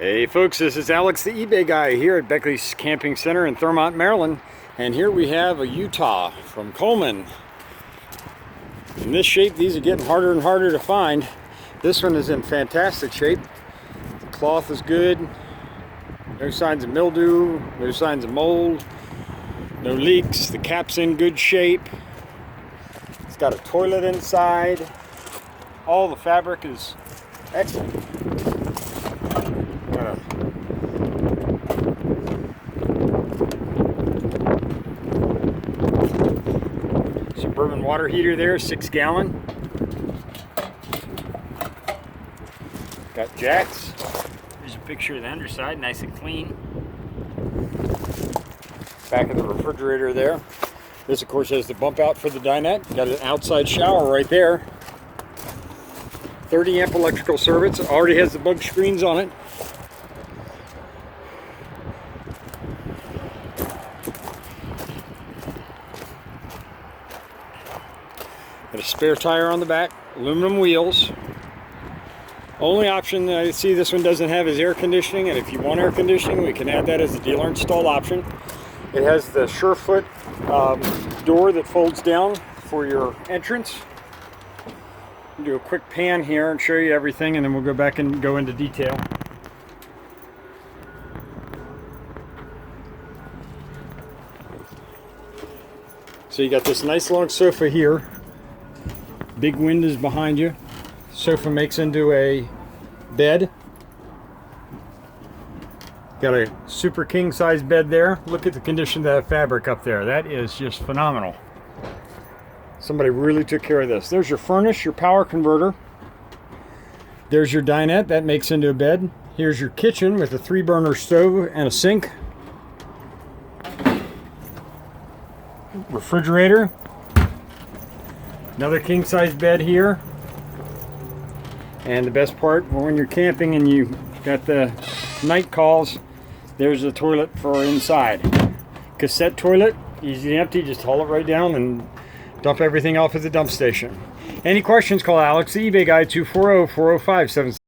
Hey folks, this is Alex, the eBay guy here at Beckleys Camping Center in Thurmont, Maryland. And here we have a Utah from Coleman. In this shape, these are getting harder and harder to find. This one is in fantastic shape. The cloth is good. No signs of mildew, no signs of mold, no leaks. The cap's in good shape. It's got a toilet inside. All the fabric is excellent. Suburban water heater there, 6-gallon. Got jacks. Here's a picture of the underside, nice and clean. Back of the refrigerator there. This of course has the bump out for the dinette. Got an outside shower right there. 30 amp electrical service. Already has the bug screens on it. Got a spare tire on the back, aluminum wheels. Only option that I see this one doesn't have is air conditioning, and if you want air conditioning, we can add that as a dealer installed option. It has the Surefoot door that folds down for your entrance. I'll do a quick pan here and show you everything, and then we'll go back and go into detail. So you got this nice long sofa here. Big windows behind you. Sofa makes into a bed. Got a super king size bed there. Look at the condition of that fabric up there. That is just phenomenal. Somebody really took care of this. There's your furnace, your power converter. There's your dinette, that makes into a bed. Here's your kitchen with a 3-burner stove and a sink. Refrigerator. Another king size bed here. And the best part, when you're camping and you got the night calls, there's a toilet for inside. Cassette toilet, easy to empty, just haul it right down and dump everything off at the dump station. Any questions, call Alex, the eBay guy, 240-405-77.